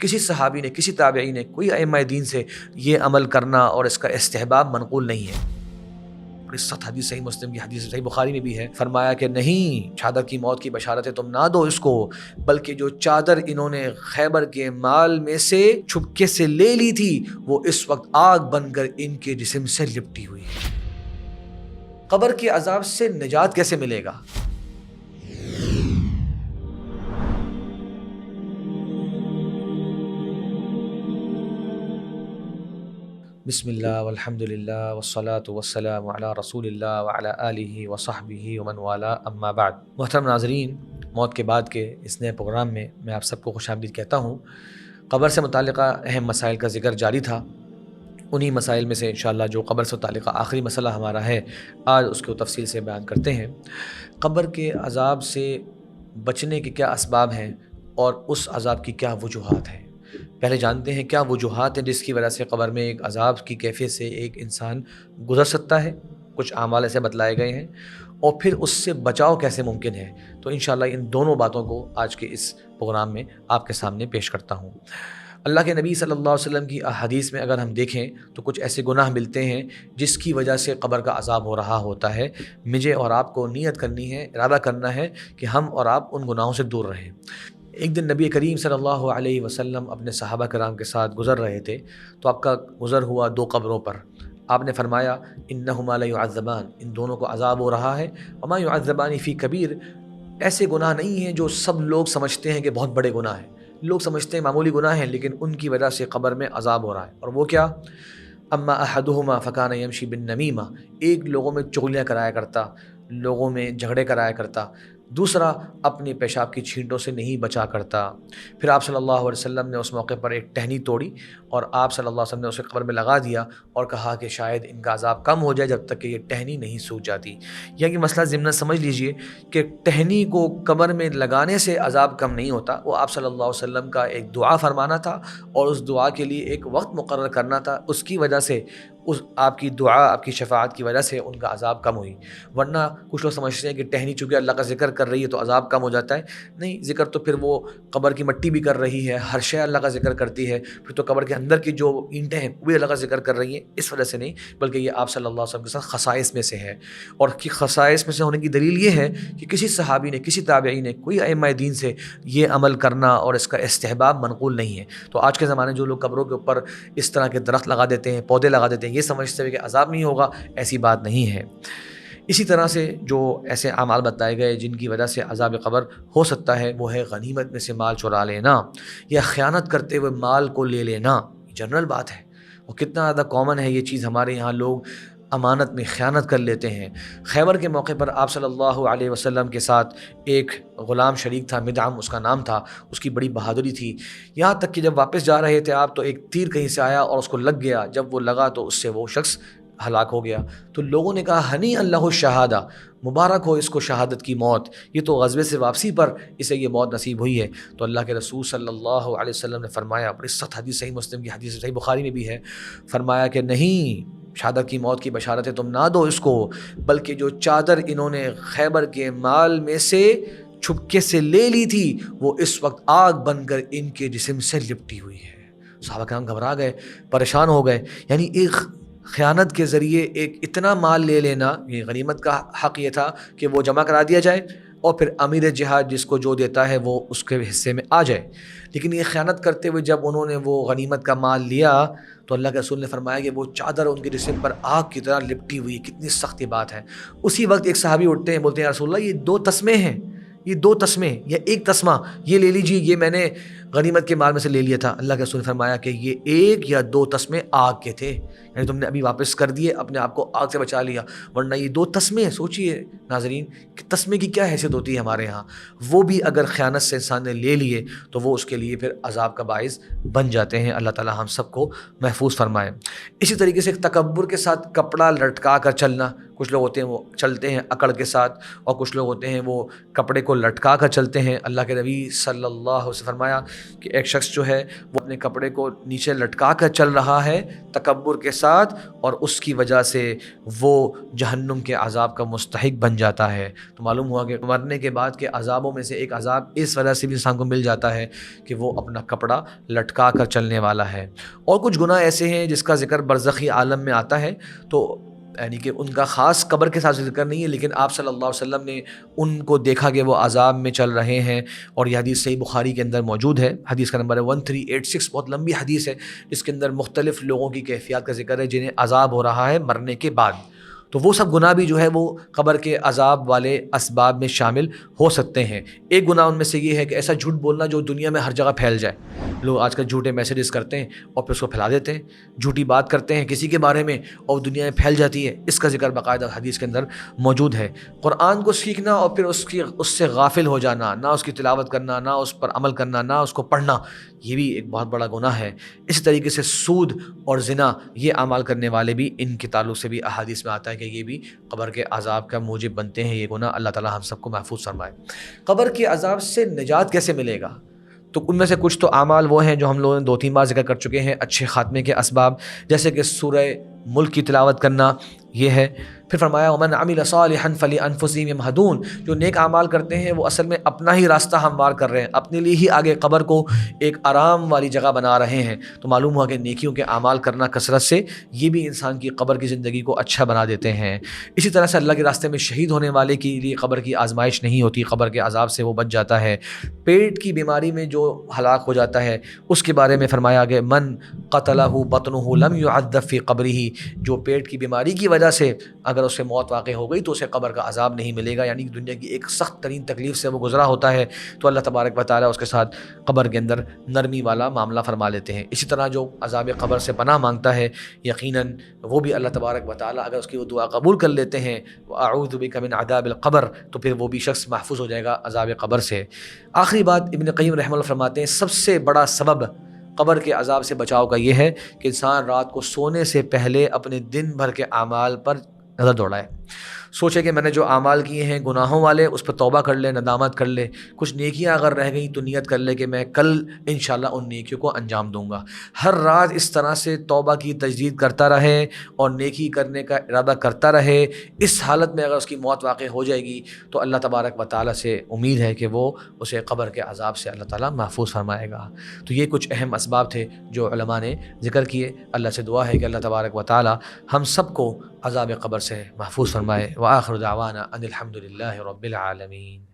کسی صحابی نے، کسی تابعی نے، کوئی ائمہ دین سے یہ عمل کرنا اور اس کا استحباب منقول نہیں ہے۔ سخت حدیث صحیح مسلم کی حدیث، صحیح بخاری میں بھی ہے، فرمایا کہ نہیں، چادر کی موت کی بشارت ہے تم نہ دو اس کو، بلکہ جو چادر انہوں نے خیبر کے مال میں سے چھپکے سے لے لی تھی وہ اس وقت آگ بن کر ان کے جسم سے لپٹی ہوئی ہے۔ قبر کے عذاب سے نجات کیسے ملے گا؟ بسم اللہ والحمد للہ والصلاة والسلام علی رسول اللہ وعلی آلہ وصحبہ ومن والا، اما بعد۔ محترم ناظرین، موت کے بعد کے اس نئے پروگرام میں آپ سب کو خوش آمدید کہتا ہوں۔ قبر سے متعلقہ اہم مسائل کا ذکر جاری تھا، انہی مسائل میں سے انشاءاللہ جو قبر سے متعلقہ آخری مسئلہ ہمارا ہے، آج اس کو تفصیل سے بیان کرتے ہیں۔ قبر کے عذاب سے بچنے کے کیا اسباب ہیں اور اس عذاب کی کیا وجوہات ہیں؟ پہلے جانتے ہیں کیا وجوہات ہیں جس کی وجہ سے قبر میں ایک عذاب کی کیفیت سے ایک انسان گزر سکتا ہے۔ کچھ اعمال ایسے بتلائے گئے ہیں، اور پھر اس سے بچاؤ کیسے ممکن ہے۔ تو انشاءاللہ ان دونوں باتوں کو آج کے اس پروگرام میں آپ کے سامنے پیش کرتا ہوں۔ اللہ کے نبی صلی اللہ علیہ وسلم کی احادیث میں اگر ہم دیکھیں تو کچھ ایسے گناہ ملتے ہیں جس کی وجہ سے قبر کا عذاب ہو رہا ہوتا ہے۔ مجھے اور آپ کو نیت کرنی ہے، ارادہ کرنا ہے کہ ہم اور آپ ان گناہوں سے دور رہیں۔ ایک دن نبی کریم صلی اللہ علیہ وسلم اپنے صحابہ کرام کے ساتھ گزر رہے تھے تو آپ کا گزر ہوا دو قبروں پر۔ آپ نے فرمایا انہما لیعذبان، ان دونوں کو عذاب ہو رہا ہے، وما یعذبان فی کبیر، ایسے گناہ نہیں ہیں جو سب لوگ سمجھتے ہیں کہ بہت بڑے گناہ ہیں، لوگ سمجھتے ہیں معمولی گناہ ہیں، لیکن ان کی وجہ سے قبر میں عذاب ہو رہا ہے۔ اور وہ کیا؟ اما احدہما فکان یمشی بالنمیمہ، ایک لوگوں میں چغلیاں کرایا کرتا، لوگوں میں جھگڑے کرایا کرتا، دوسرا اپنے پیشاب کی چھینٹوں سے نہیں بچا کرتا۔ پھر آپ صلی اللہ علیہ وسلم نے اس موقع پر ایک ٹہنی توڑی اور آپ صلی اللہ علیہ وسلم نے اسے قبر میں لگا دیا اور کہا کہ شاید ان کا عذاب کم ہو جائے جب تک کہ یہ ٹہنی نہیں سوکھ جاتی۔ یعنی مسئلہ ضمن سمجھ لیجئے کہ ٹہنی کو قبر میں لگانے سے عذاب کم نہیں ہوتا، وہ آپ صلی اللہ علیہ وسلم کا ایک دعا فرمانا تھا اور اس دعا کے لیے ایک وقت مقرر کرنا تھا، اس کی وجہ سے اس آپ کی دعا، آپ کی شفاعت کی وجہ سے ان کا عذاب کم ہوئی۔ ورنہ کچھ لوگ سمجھتے ہیں کہ ٹہنی چونکہ اللہ کا ذکر کر رہی ہے تو عذاب کم ہو جاتا ہے۔ نہیں، ذکر تو پھر وہ قبر کی مٹی بھی کر رہی ہے، ہر شے اللہ کا ذکر کرتی ہے، پھر تو قبر کے اندر کی جو اینٹیں ہیں وہ بھی اللہ کا ذکر کر رہی ہیں، اس وجہ سے نہیں، بلکہ یہ آپ صلی اللہ علیہ وسلم کے ساتھ خصائص میں سے ہے۔ اور خصائص میں سے ہونے کی دلیل یہ ہے کہ کسی صحابی نے، کسی تابعی نے، کوئی ائمہ دین سے یہ عمل کرنا اور اس کا استحباب منقول نہیں ہے۔ تو آج کے زمانے جو لوگ قبروں کے اوپر اس طرح کے درخت لگا دیتے ہیں، پودے لگا دیتے ہیں، یہ سمجھتے ہوئے کہ عذاب نہیں ہوگا، ایسی بات نہیں ہے۔ اسی طرح سے جو ایسے اعمال بتائے گئے جن کی وجہ سے عذاب قبر ہو سکتا ہے، وہ ہے غنیمت میں سے مال چرا لینا یا خیانت کرتے ہوئے مال کو لے لینا۔ جنرل بات ہے، اور کتنا زیادہ کامن ہے یہ چیز ہمارے یہاں، لوگ امانت میں خیانت کر لیتے ہیں۔ خیبر کے موقع پر آپ صلی اللہ علیہ وسلم کے ساتھ ایک غلام شریک تھا، مدعم اس کا نام تھا، اس کی بڑی بہادری تھی، یہاں تک کہ جب واپس جا رہے تھے آپ تو ایک تیر کہیں سے آیا اور اس کو لگ گیا، جب وہ لگا تو اس سے وہ شخص ہلاک ہو گیا۔ تو لوگوں نے کہا ہنی اللہ الشہادہ، مبارک ہو اس کو شہادت کی موت، یہ تو غزوے سے واپسی پر اسے یہ موت نصیب ہوئی ہے۔ تو اللہ کے رسول صلی اللہ علیہ وسلم نے فرمایا، بڑی سخت حدیث صحیح مسلم کی حدیث، صحیح بخاری میں بھی ہے، فرمایا کہ نہیں، شہادت کی موت کی بشارت ہے تم نہ دو اس کو، بلکہ جو چادر انہوں نے خیبر کے مال میں سے چھپکے سے لے لی تھی وہ اس وقت آگ بن کر ان کے جسم سے لپٹی ہوئی ہے۔ صحابہ کرام گھبرا گئے، پریشان ہو گئے۔ یعنی ایک خیانت کے ذریعے ایک اتنا مال لے لینا، یہ غنیمت کا حق یہ تھا کہ وہ جمع کرا دیا جائے اور پھر امیر جہاد جس کو جو دیتا ہے وہ اس کے حصے میں آ جائے، لیکن یہ خیانت کرتے ہوئے جب انہوں نے وہ غنیمت کا مال لیا تو اللہ کے رسول نے فرمایا کہ وہ چادر ان کے جسم پر آگ کی طرح لپٹی ہوئی، کتنی سختی بات ہے۔ اسی وقت ایک صحابی اٹھتے ہیں، بولتے ہیں یا رسول اللہ، یہ دو تسمے ہیں، یہ دو تسمے یا ایک تسمہ، یہ لے لیجیے، یہ میں نے غنیمت کے مال میں سے لے لیا تھا۔ اللہ کے رسول نے فرمایا کہ یہ ایک یا دو تسمے آگ کے تھے، یعنی تم نے ابھی واپس کر دیے، اپنے آپ کو آگ سے بچا لیا، ورنہ یہ دو تسمے ہیں۔ سوچئے ناظرین کہ تسمے کی کیا حیثیت ہوتی ہے ہمارے ہاں، وہ بھی اگر خیانت سے انسان نے لے لیے تو وہ اس کے لیے پھر عذاب کا باعث بن جاتے ہیں۔ اللہ تعالی ہم سب کو محفوظ فرمائے۔ اسی طریقے سے تکبر کے ساتھ کپڑا لٹکا کر چلنا، کچھ لوگ ہوتے ہیں وہ چلتے ہیں اکڑ کے ساتھ، اور کچھ لوگ ہوتے ہیں وہ کپڑے کو لٹکا کر چلتے ہیں۔ اللہ کے نبی صلی اللہ علیہ وسلم فرمایا کہ ایک شخص جو ہے وہ اپنے کپڑے کو نیچے لٹکا کر چل رہا ہے تکبر کے ساتھ، اور اس کی وجہ سے وہ جہنم کے عذاب کا مستحق بن جاتا ہے۔ تو معلوم ہوا کہ مرنے کے بعد کے عذابوں میں سے ایک عذاب اس وجہ سے بھی انسان کو مل جاتا ہے کہ وہ اپنا کپڑا لٹکا کر چلنے والا ہے۔ اور کچھ گناہ ایسے ہیں جس کا ذکر برزخی عالم میں آتا ہے، تو یعنی کہ ان کا خاص قبر کے ساتھ ذکر نہیں ہے، لیکن آپ صلی اللہ علیہ وسلم نے ان کو دیکھا کہ وہ عذاب میں چل رہے ہیں، اور یہ حدیث صحیح بخاری کے اندر موجود ہے۔ حدیث کا نمبر ہے 1386، بہت لمبی حدیث ہے جس کے اندر مختلف لوگوں کی کیفیات کا ذکر ہے جنہیں عذاب ہو رہا ہے مرنے کے بعد۔ تو وہ سب گناہ بھی جو ہے وہ قبر کے عذاب والے اسباب میں شامل ہو سکتے ہیں۔ ایک گناہ ان میں سے یہ ہے کہ ایسا جھوٹ بولنا جو دنیا میں ہر جگہ پھیل جائے۔ لوگ آج کل جھوٹے میسیجز کرتے ہیں اور پھر اس کو پھیلا دیتے ہیں، جھوٹی بات کرتے ہیں کسی کے بارے میں اور دنیا میں پھیل جاتی ہے۔ اس کا ذکر باقاعدہ حدیث کے اندر موجود ہے۔ قرآن کو سیکھنا اور پھر اس سے غافل ہو جانا، نہ اس کی تلاوت کرنا، نہ اس پر عمل کرنا، نہ اس کو پڑھنا، یہ بھی ایک بہت بڑا گناہ ہے۔ اسی طریقے سے سود اور زنا، یہ اعمال کرنے والے بھی ان کے تعلق سے بھی احادیث میں آتا ہے کہ یہ بھی قبر کے عذاب کا موجب بنتے ہیں۔ یہ گناہ اللہ تعالی ہم سب کو محفوظ فرمائے۔ قبر کے عذاب سے نجات کیسے ملے گا؟ تو ان میں سے کچھ تو اعمال وہ ہیں جو ہم لوگوں نے 2-3 بار ذکر کر چکے ہیں، اچھے خاتمے کے اسباب، جیسے کہ سورہ ملک کی تلاوت کرنا، یہ ہے۔ پھر فرمایا وَمَنْ عَمِلَ صَالِحًا فَلِأَنفُسِهِمْ يَمْهَدُونَ، جو نیک اعمال کرتے ہیں وہ اصل میں اپنا ہی راستہ ہموار کر رہے ہیں، اپنے لیے ہی آگے قبر کو ایک آرام والی جگہ بنا رہے ہیں۔ تو معلوم ہوا کہ نیکیوں کے اعمال کرنا کثرت سے یہ بھی انسان کی قبر کی زندگی کو اچھا بنا دیتے ہیں۔ اسی طرح سے اللہ کے راستے میں شہید ہونے والے کے لیے قبر کی آزمائش نہیں ہوتی، قبر کے عذاب سے وہ بچ جاتا ہے۔ پیٹ کی بیماری میں جو ہلاک ہو جاتا ہے اس کے بارے میں فرمایا کہ من قتلہ بطنہ لم يعذب فی قبرہ، جو پیٹ کی بیماری کی وجہ سے اگر اس سے موت واقع ہو گئی تو اسے قبر کا عذاب نہیں ملے گا، یعنی دنیا کی ایک سخت ترین تکلیف سے وہ گزرا ہوتا ہے تو اللہ تبارک و تعالیٰ اس کے ساتھ قبر کے اندر نرمی والا معاملہ فرما لیتے ہیں۔ اسی طرح جو عذاب قبر سے پناہ مانگتا ہے یقیناً وہ بھی اللہ تبارک و تعالیٰ اگر اس کی وہ دعا قبول کر لیتے ہیں وَأَعُوذُ بِكَ مِنْ عَذَابِ الْقَبْرِ، تو پھر وہ بھی شخص محفوظ ہو جائے گا عذاب قبر سے۔ آخری بات ابن قیم رحمہ اللہ فرماتے ہیں سب سے بڑا سبب قبر کے عذاب سے بچاؤ کا یہ ہے کہ انسان رات کو سونے سے پہلے اپنے دن بھر کے اعمال پر نظر دوڑائے، سوچے کہ میں نے جو اعمال کیے ہیں گناہوں والے اس پر توبہ کر لے، ندامت کر لے، کچھ نیکیاں اگر رہ گئیں تو نیت کر لے کہ میں کل انشاءاللہ ان نیکیوں کو انجام دوں گا۔ ہر رات اس طرح سے توبہ کی تجدید کرتا رہے اور نیکی کرنے کا ارادہ کرتا رہے۔ اس حالت میں اگر اس کی موت واقع ہو جائے گی تو اللہ تبارک و تعالیٰ سے امید ہے کہ وہ اسے قبر کے عذاب سے اللہ تعالیٰ محفوظ فرمائے گا۔ تو یہ کچھ اہم اسباب تھے جو علماء نے ذکر کیے۔ اللہ سے دعا ہے کہ اللہ تبارک و تعالیٰ ہم سب کو عذاب قبر سے محفوظ فرمائے۔ وآخر دعوانا ان الحمد للہ رب العالمین۔